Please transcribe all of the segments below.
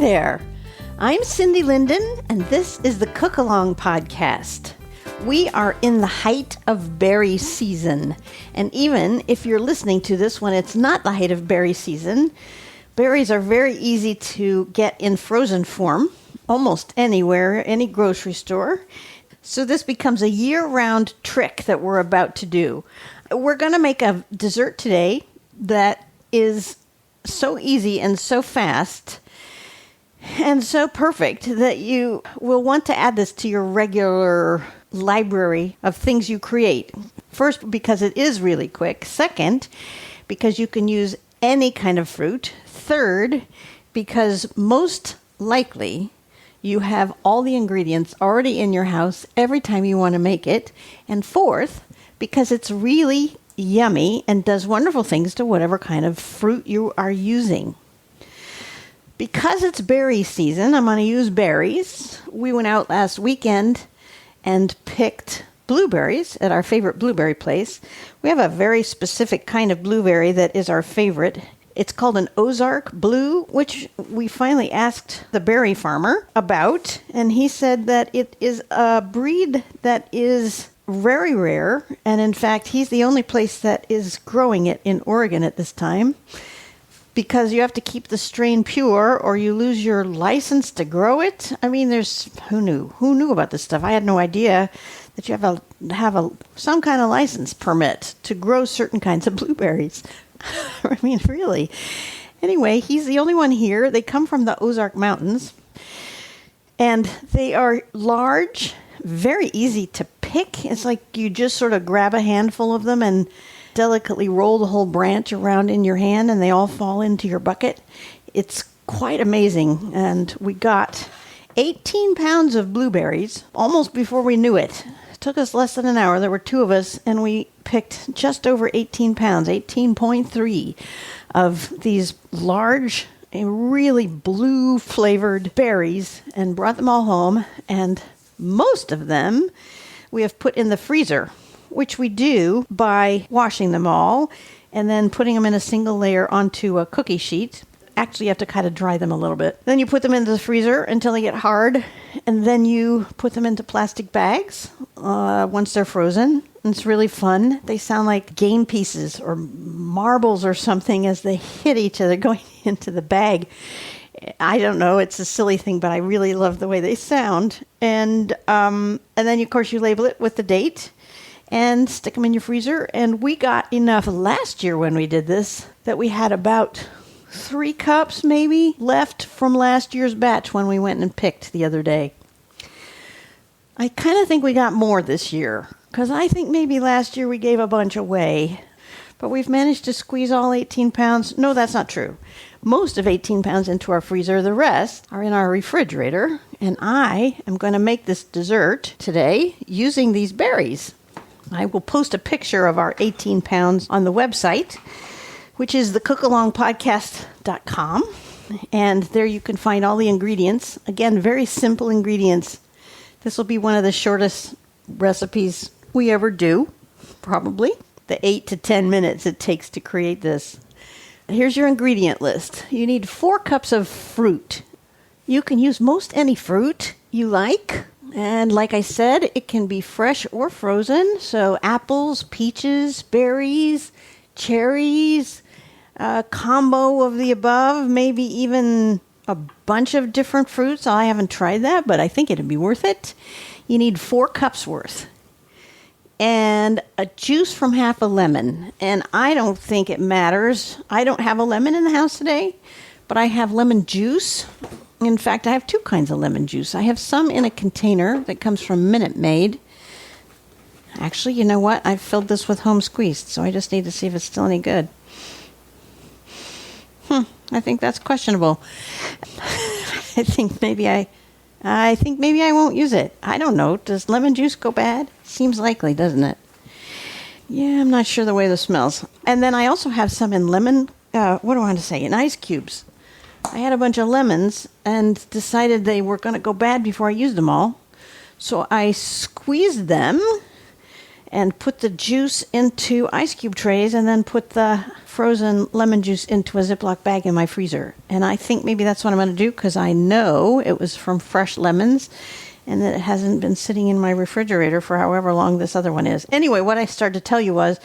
there. I'm Cindy Linden, and this is the Cook Along podcast. We are in the height of berry season, and even if you're listening to this when it's not the height of berry season, berries are very easy to get in frozen form, almost anywhere, any grocery store. So this becomes a year-round trick that we're about to do. We're going to make a dessert today that is so easy and so fast and so perfect that you will want to add this to your regular library of things you create. First, because it is really quick. Second, because you can use any kind of fruit. Third, because most likely you have all the ingredients already in your house every time you want to make it. And fourth, because it's really yummy and does wonderful things to whatever kind of fruit you are using. Because it's berry season, I'm going to use berries. We went out last weekend and picked blueberries at our favorite blueberry place. We have a very specific kind of blueberry that is our favorite. It's called an Ozark Blue, which we finally asked the berry farmer about, and he said that it is a breed that is very rare, and in fact, he's the only place that is growing it in Oregon at this time, because you have to keep the strain pure or you lose your license to grow it. I mean, who knew about this stuff? I had no idea that you have some kind of license permit to grow certain kinds of blueberries. I mean, really. Anyway, he's the only one here. They come from the Ozark Mountains, and they are large, very easy to pick. It's like you just sort of grab a handful of them and delicately roll the whole branch around in your hand, and they all fall into your bucket. It's quite amazing. And we got 18 pounds of blueberries almost before we knew it. It took us less than an hour. There were two of us, and we picked just over 18 pounds, 18.3 of these large, really blue-flavored berries, and brought them all home. And most of them we have put in the freezer, which we do by washing them all and then putting them in a single layer onto a cookie sheet. Actually, you have to kind of dry them a little bit. Then you put them into the freezer until they get hard, and then you put them into plastic bags once they're frozen. It's really fun. They sound like game pieces or marbles or something as they hit each other going into the bag. I don't know. It's a silly thing, but I really love the way they sound. And then, of course, you label it with the date and stick them in your freezer. And we got enough last year when we did this that we had about 3 cups maybe left from last year's batch when we went and picked the other day. I kind of think we got more this year because I think maybe last year we gave a bunch away. But we've managed to squeeze all 18 pounds. No, that's not true. Most of 18 pounds into our freezer. The rest are in our refrigerator. And I am going to make this dessert today using these berries. I will post a picture of our 18 pounds on the website, which is thecookalongpodcast.com. And there you can find all the ingredients. Again, very simple ingredients. This will be one of the shortest recipes we ever do, probably. The 8 to 10 minutes it takes to create this. Here's your ingredient list. You need 4 cups of fruit. You can use most any fruit you like. And like I said, it can be fresh or frozen. So apples, peaches, berries, cherries, a combo of the above, maybe even a bunch of different fruits. I haven't tried that, but I think it'd be worth it. You need 4 cups worth. And a juice from half a lemon. And I don't think it matters. I don't have a lemon in the house today, but I have lemon juice. In fact, I have 2 kinds of lemon juice. I have some in a container that comes from Minute Maid. Actually, you know what? I've filled this with home squeezed, so I just need to see if it's still any good. I think that's questionable. I think maybe I won't use it. I don't know. Does lemon juice go bad? Seems likely, doesn't it? Yeah, I'm not sure the way this smells. And then I also have some in lemon, in ice cubes. I had a bunch of lemons and decided they were going to go bad before I used them all. So I squeezed them and put the juice into ice cube trays and then put the frozen lemon juice into a Ziploc bag in my freezer. And I think maybe that's what I'm going to do because I know it was from fresh lemons and that it hasn't been sitting in my refrigerator for however long this other one is. Anyway, what I started to tell you was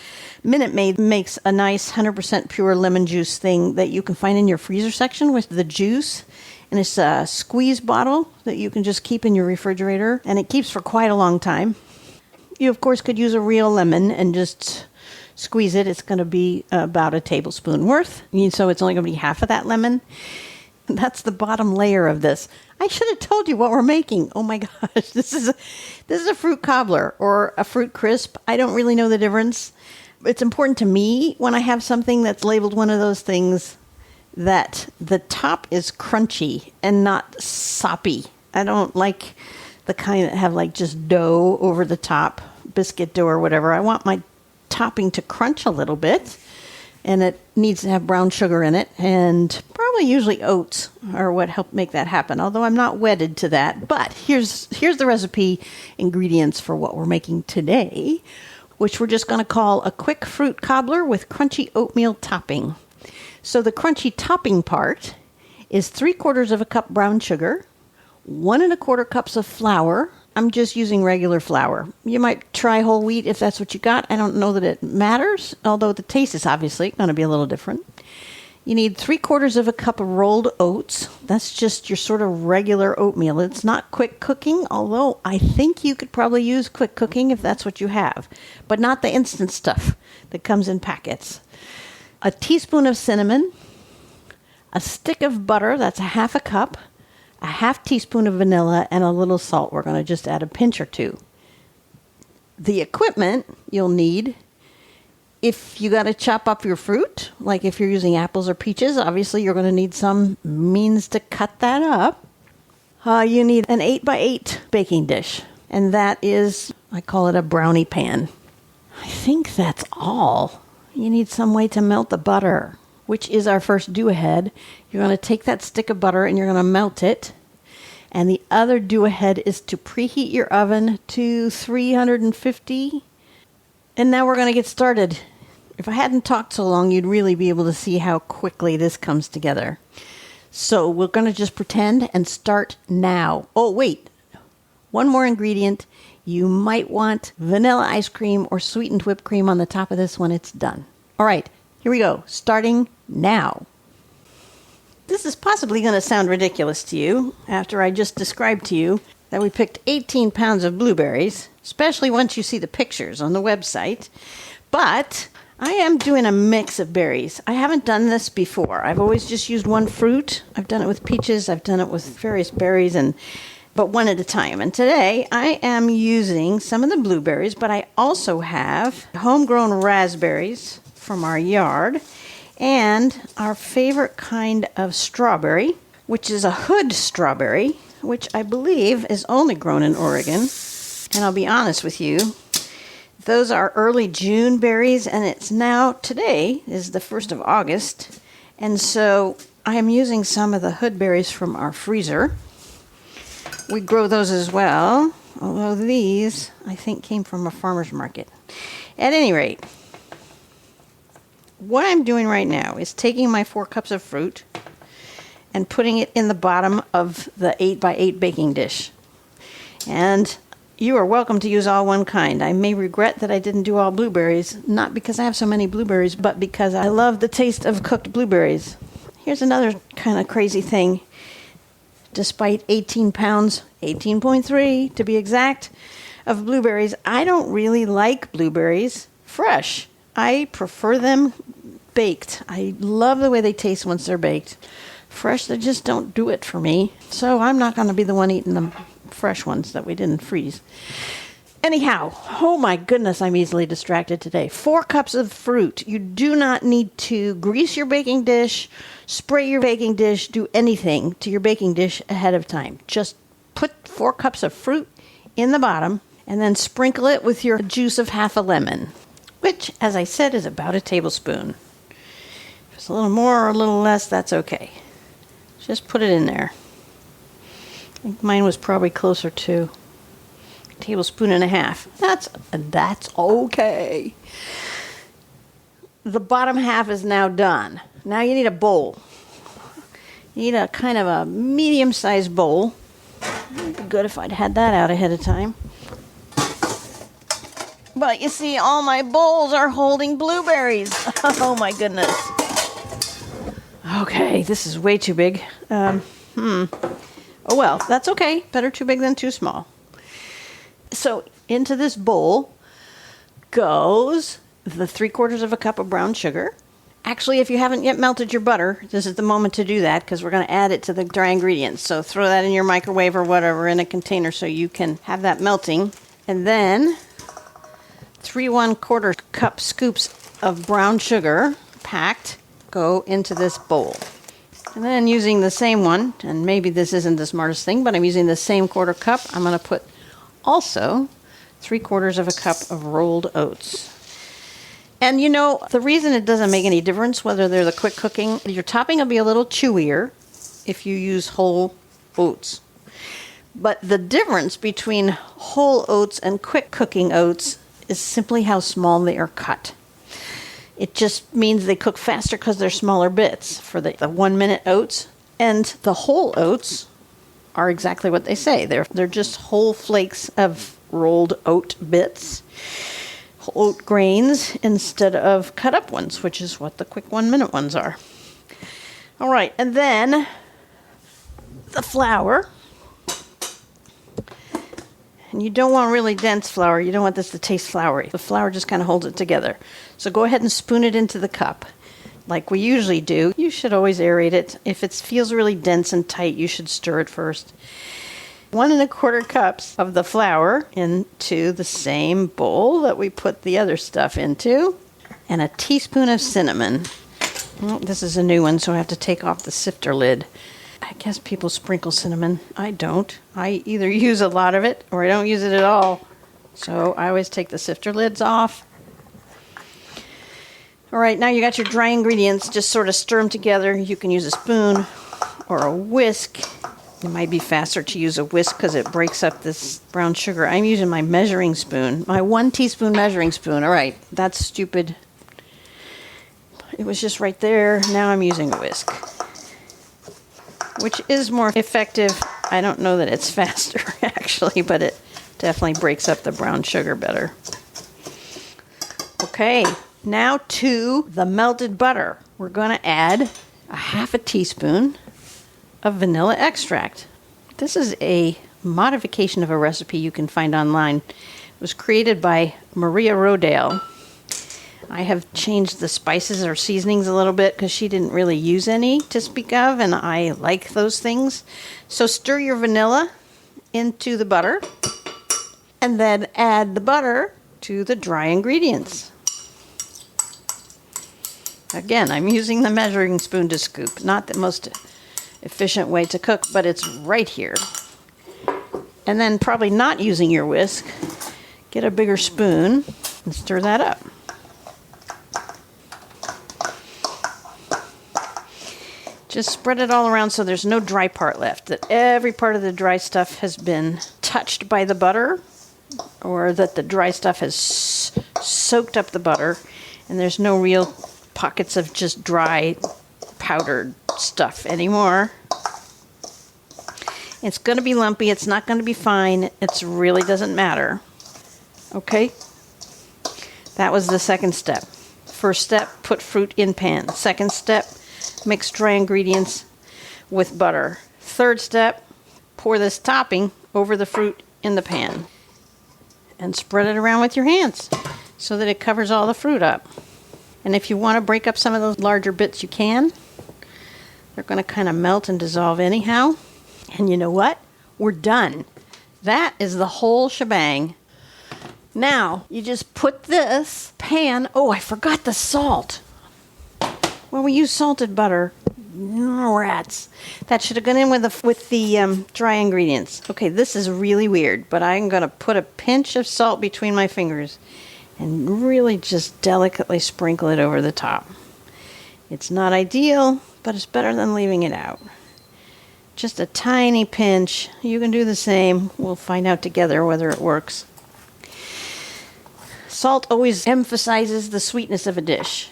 Minute Maid makes a nice 100% pure lemon juice thing that you can find in your freezer section with the juice. And it's a squeeze bottle that you can just keep in your refrigerator. And it keeps for quite a long time. You, of course, could use a real lemon and just squeeze it. It's going to be about a tablespoon worth. So it's only going to be half of that lemon. That's the bottom layer of this. I should have told you what we're making. Oh my gosh, this is a fruit cobbler or a fruit crisp. I don't really know the difference. It's important to me when I have something that's labeled one of those things that the top is crunchy and not soppy. I don't like the kind that have like just dough over the top, biscuit dough or whatever. I want my topping to crunch a little bit. And it needs to have brown sugar in it, and probably usually oats are what help make that happen, although I'm not wedded to that. But here's the recipe ingredients for what we're making today, which we're just going to call a quick fruit cobbler with crunchy oatmeal topping. So the crunchy topping part is 3/4 cup brown sugar, 1 1/4 cups of flour. I'm just using regular flour. You might try whole wheat if that's what you got. I don't know that it matters, although the taste is obviously going to be a little different. You need 3/4 cup of rolled oats. That's just your sort of regular oatmeal. It's not quick cooking, although I think you could probably use quick cooking if that's what you have, but not the instant stuff that comes in packets. A teaspoon of cinnamon, a stick of butter, that's a 1/2 cup, a 1/2 teaspoon of vanilla, and a little salt. We're going to just add a pinch or two. The equipment you'll need, if you got to chop up your fruit, like if you're using apples or peaches, obviously you're going to need some means to cut that up. You need an 8x8 baking dish, and that is, I call it a brownie pan. I think that's all. You need some way to melt the butter, which is our first do-ahead. You're going to take that stick of butter and you're going to melt it. And the other do-ahead is to preheat your oven to 350. And now we're going to get started. If I hadn't talked so long, you'd really be able to see how quickly this comes together. So we're going to just pretend and start now. Oh, wait. One more ingredient. You might want vanilla ice cream or sweetened whipped cream on the top of this when it's done. All right, here we go. Starting now. This is possibly going to sound ridiculous to you after I just described to you that we picked 18 pounds of blueberries, especially once you see the pictures on the website. But I am doing a mix of berries. I haven't done this before. I've always just used one fruit. I've done it with peaches. I've done it with various berries, but one at a time. And today I am using some of the blueberries, but I also have homegrown raspberries from our yard and our favorite kind of strawberry, which is a hood strawberry, which I believe is only grown in Oregon. And I'll be honest with you, those are early June berries, and today is the 1st of August. And so I am using some of the hood berries from our freezer. We grow those as well, although these, I think, came from a farmer's market. At any rate, what I'm doing right now is taking my 4 cups of fruit and putting it in the bottom of the 8x8 baking dish. And you are welcome to use all one kind. I may regret that I didn't do all blueberries, not because I have so many blueberries, but because I love the taste of cooked blueberries. Here's another kind of crazy thing. Despite 18 pounds, 18.3 to be exact, of blueberries, I don't really like blueberries fresh. I prefer them baked. I love the way they taste once they're baked. Fresh, they just don't do it for me. So I'm not going to be the one eating the fresh ones that we didn't freeze. Anyhow, oh my goodness, I'm easily distracted today. 4 cups of fruit. You do not need to grease your baking dish, spray your baking dish, do anything to your baking dish ahead of time. Just put 4 cups of fruit in the bottom and then sprinkle it with your juice of half a lemon, which, as I said, is about a tablespoon. If it's a little more or a little less, that's okay. Just put it in there. I think mine was probably closer to a tablespoon and a half. That's okay. The bottom half is now done. Now you need a bowl. You need a kind of a medium-sized bowl. It'd be good if I'd had that out ahead of time. But you see, all my bowls are holding blueberries. Oh my goodness. Okay, this is way too big. Oh well, that's okay. Better too big than too small. So into this bowl goes the 3/4 cup of brown sugar. Actually, if you haven't yet melted your butter, this is the moment to do that because we're going to add it to the dry ingredients. So throw that in your microwave or whatever in a container so you can have that melting. And then 3 1/4 cup scoops of brown sugar packed go into this bowl. And then using the same one, and maybe this isn't the smartest thing, but I'm using the same 1/4 cup. I'm going to put also 3/4 cup of rolled oats. And you know, the reason it doesn't make any difference whether they're the quick cooking, your topping will be a little chewier if you use whole oats. But the difference between whole oats and quick cooking oats is simply how small they are cut. It just means they cook faster because they're smaller bits for the 1-minute oats. And the whole oats are exactly what they say. They're just whole flakes of rolled oat bits. Oat grains instead of cut up ones, which is what the quick 1-minute ones are. All right, and then the flour. And you don't want really dense flour. You don't want this to taste floury. The flour just kind of holds it together. So go ahead and spoon it into the cup like we usually do. You should always aerate it. If it feels really dense and tight, you should stir it first. 1 1/4 cups of the flour into the same bowl that we put the other stuff into, and a teaspoon of cinnamon. Well, this is a new one, so I have to take off the sifter lid. I guess people sprinkle cinnamon. I don't. I either use a lot of it or I don't use it at all. So I always take the sifter lids off. All right, now you got your dry ingredients. Just sort of stir them together. You can use a spoon or a whisk. It might be faster to use a whisk because it breaks up this brown sugar. I'm using my measuring spoon, my 1 teaspoon measuring spoon. All right, that's stupid. It was just right there. Now I'm using a whisk, which is more effective. I don't know that it's faster, actually, but it definitely breaks up the brown sugar better. Okay, now to the melted butter. We're going to add a 1/2 teaspoon of vanilla extract. This is a modification of a recipe you can find online. It was created by Maria Rodale. I have changed the spices or seasonings a little bit because she didn't really use any to speak of, and I like those things. So stir your vanilla into the butter and then add the butter to the dry ingredients. Again, I'm using the measuring spoon to scoop, not the most efficient way to cook, but it's right here. And then probably not using your whisk, get a bigger spoon and stir that up. Just spread it all around so there's no dry part left, that every part of the dry stuff has been touched by the butter, or that the dry stuff has soaked up the butter, and there's no real pockets of just dry powdered stuff anymore. It's going to be lumpy. It's not going to be fine. It really doesn't matter. Okay? That was the second step. First step, put fruit in pan. Second step, mix dry ingredients with butter. Third step, pour this topping over the fruit in the pan and spread it around with your hands so that it covers all the fruit up. And if you want to break up some of those larger bits, you can. They're going to kind of melt and dissolve anyhow. And you know what? We're done. That is the whole shebang. Now, you just put this pan... Oh, I forgot the salt. Well, we use salted butter. Rats. That should have gone in with the dry ingredients. Okay, this is really weird, but I'm going to put a pinch of salt between my fingers and really just delicately sprinkle it over the top. It's not ideal, but it's better than leaving it out. Just a tiny pinch. You can do the same. We'll find out together whether it works. Salt always emphasizes the sweetness of a dish.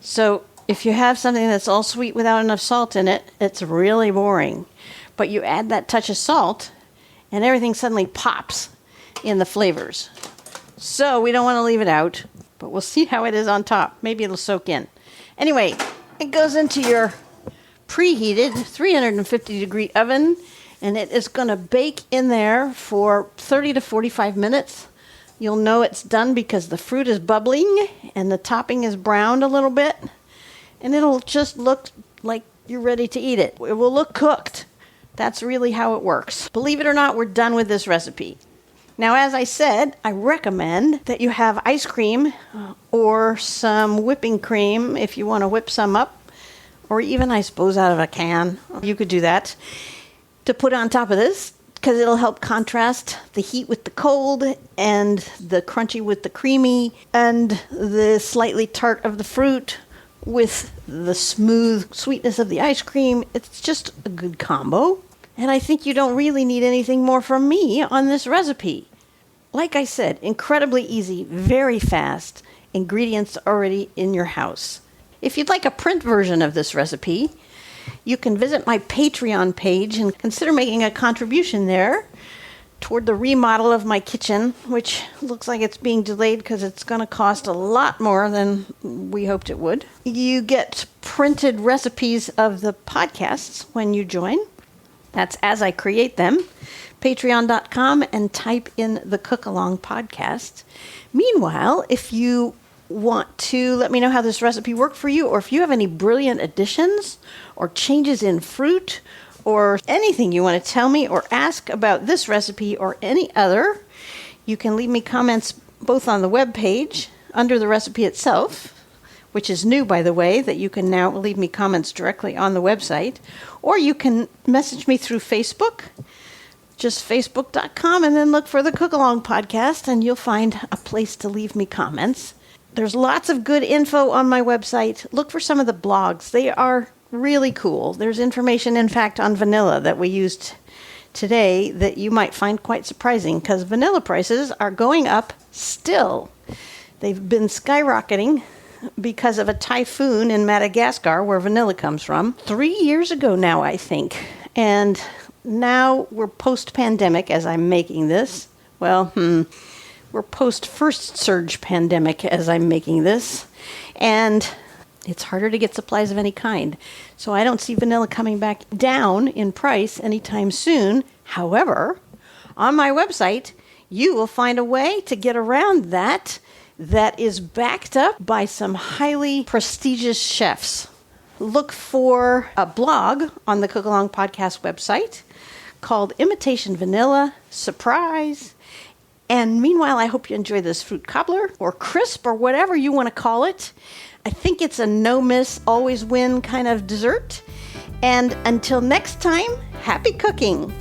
So if you have something that's all sweet without enough salt in it, it's really boring. But you add that touch of salt, and everything suddenly pops in the flavors. So we don't want to leave it out, but we'll see how it is on top. Maybe it'll soak in. Anyway, it goes into your preheated 350-degree oven, and it is going to bake in there for 30 to 45 minutes. You'll know it's done because the fruit is bubbling and the topping is browned a little bit, and it'll just look like you're ready to eat it. It will look cooked. That's really how it works. Believe it or not, we're done with this recipe. Now, as I said, I recommend that you have ice cream or some whipping cream if you want to whip some up, or even, I suppose, out of a can. You could do that to put on top of this because it'll help contrast the heat with the cold and the crunchy with the creamy and the slightly tart of the fruit with the smooth sweetness of the ice cream. It's just a good combo. And I think you don't really need anything more from me on this recipe. Like I said, incredibly easy, very fast, ingredients already in your house. If you'd like a print version of this recipe, you can visit my Patreon page and consider making a contribution there toward the remodel of my kitchen, which looks like it's being delayed because it's going to cost a lot more than we hoped it would. You get printed recipes of the podcasts when you join. That's as I create them. Patreon.com and type in the Cook Along podcast. Meanwhile, if you want to let me know how this recipe worked for you, or if you have any brilliant additions or changes in fruit or anything you want to tell me or ask about this recipe or any other, you can leave me comments both on the web page under the recipe itself, which is new, by the way, that you can now leave me comments directly on the website, or you can message me through Facebook, just facebook.com, and then look for the Cook Along podcast, and you'll find a place to leave me comments. There's lots of good info on my website. Look for some of the blogs. They are really cool. There's information, in fact, on vanilla that we used today that you might find quite surprising because vanilla prices are going up still. They've been skyrocketing because of a typhoon in Madagascar where vanilla comes from 3 years ago now, I think. And now we're post-pandemic as I'm making this. Well, we're post-first surge pandemic as I'm making this. And it's harder to get supplies of any kind. So I don't see vanilla coming back down in price anytime soon. However, on my website, you will find a way to get around that is backed up by some highly prestigious chefs. Look for a blog on the Cook Along podcast website called Imitation Vanilla. Surprise! And meanwhile, I hope you enjoy this fruit cobbler or crisp or whatever you want to call it. I think it's a no-miss, always win kind of dessert. And until next time, happy cooking!